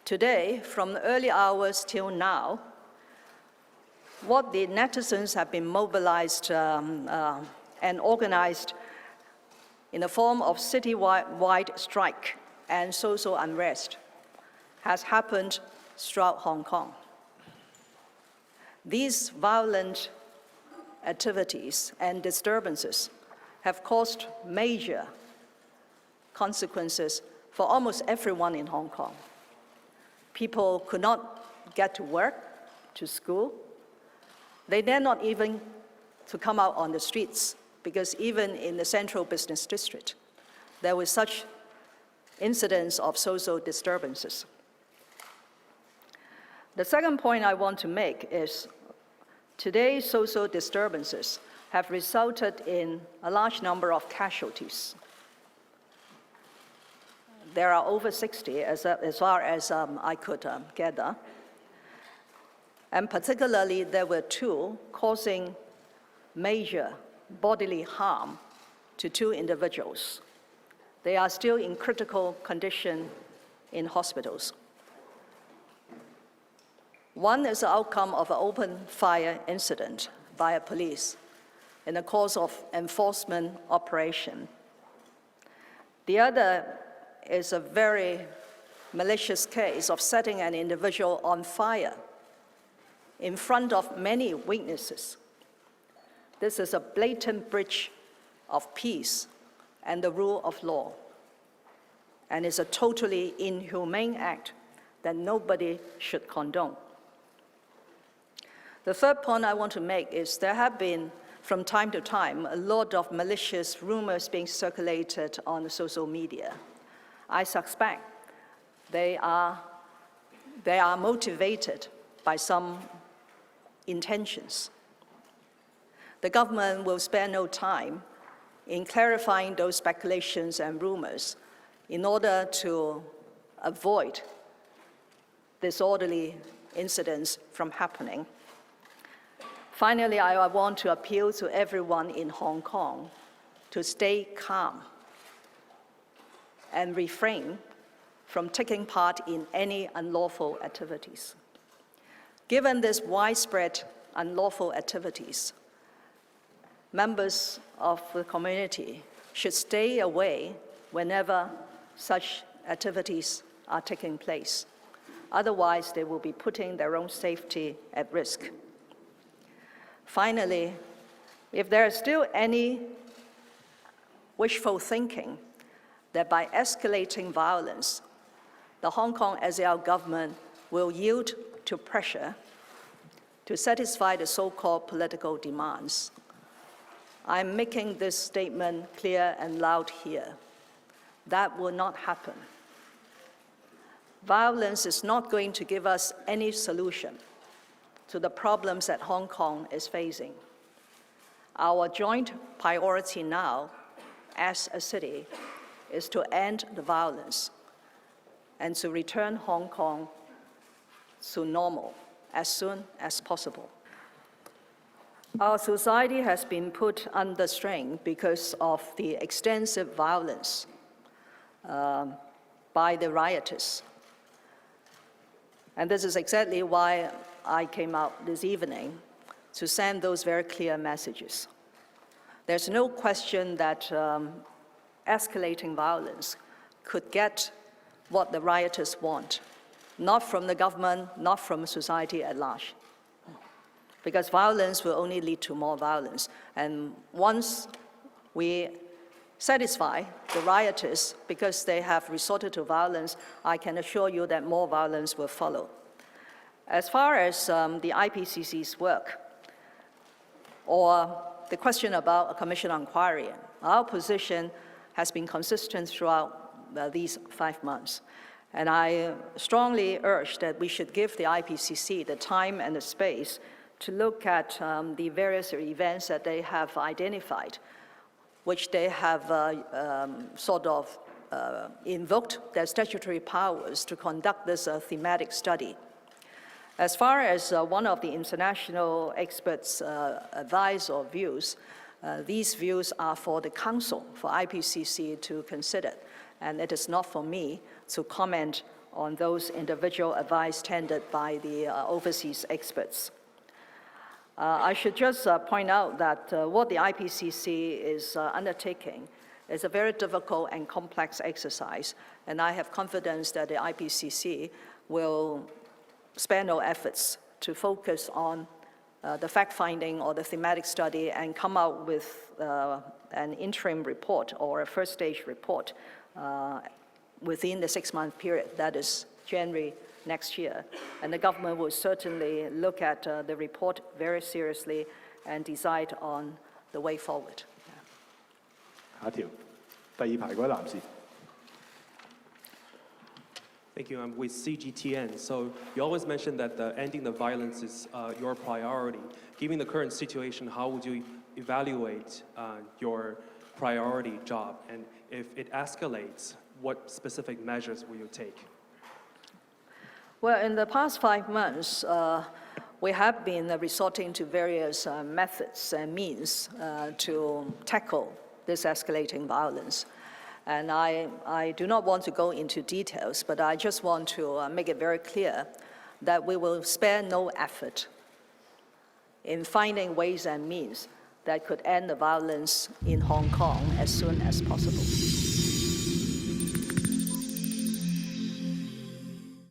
Today, from the early hours till now, what the netizens have been mobilized and organized in the form of city-wide strike and social unrest has happened throughout Hong Kong. These violent activities and disturbances have caused major consequences for almost everyone in Hong Kong. People could not get to work, to school. They dare not even to come out on the streets, because even in the central business district, there were such incidents of social disturbances. The second point I want to make is today's social disturbances have resulted in a large number of casualties. There are over 60, as far as I could gather. And particularly, there were 2 causing major bodily harm to 2 individuals. They are still in critical condition in hospitals. One is the outcome of an open fire incident by a police in the course of enforcement operation. The other is a very malicious case of setting an individual on fire in front of many witnesses. This is a blatant breach of peace and the rule of law, and is a totally inhumane act that nobody should condone. The third point I want to make is there have been, from time to time, a lot of malicious rumors being circulated on the social media. I suspect they are motivated by some intentions. The government will spare no time in clarifying those speculations and rumors in order to avoid disorderly incidents from happening. Finally, I want to appeal to everyone in Hong Kong to stay calm and refrain from taking part in any unlawful activities. Given this widespread unlawful activities, members of the community should stay away whenever such activities are taking place. Otherwise, they will be putting their own safety at risk. Finally, if there is still any wishful thinking that by escalating violence, the Hong Kong SAR government will yield to pressure to satisfy the so-called political demands, I'm making this statement clear and loud here. That will not happen. Violence is not going to give us any solution to the problems that Hong Kong is facing. Our joint priority now, as a city, is to end the violence and to return Hong Kong to normal as soon as possible. Our society has been put under strain because of the extensive violence by the rioters. And this is exactly why I came out this evening to send those very clear messages. There's no question that escalating violence could get what the rioters want, not from the government, not from society at large. Because violence will only lead to more violence. And once we satisfy the rioters because they have resorted to violence, I can assure you that more violence will follow. As far as the IPCC's work, or the question about a commission inquiry, our position has been consistent throughout these 5 months. And I strongly urge that we should give the IPCC the time and the space to look at the various events that they have identified, which they have invoked their statutory powers to conduct this thematic study. As far as one of the international experts' advice or views, these views are for the Council, for IPCC to consider, and it is not for me to comment on those individual advice tendered by the overseas experts. I should just point out that what the IPCC is undertaking is a very difficult and complex exercise, and I have confidence that the IPCC will spare no efforts to focus on the fact-finding or the thematic study and come out with an interim report or a first-stage report within the 6-month period, that is January next year. And the government will certainly look at the report very seriously and decide on the way forward. 下一條，第二排嗰位男士。 Thank you. I'm with CGTN. So you always mention that ending the violence is your priority. Given the current situation, how would you evaluate your priority job? And if it escalates, what specific measures will you take? Well, in the past 5 months, we have been resorting to various methods and means to tackle this escalating violence. And I do not want to go into details, but I just want to make it very clear that we will spare no effort in finding ways and means that could end the violence in Hong Kong as soon as possible.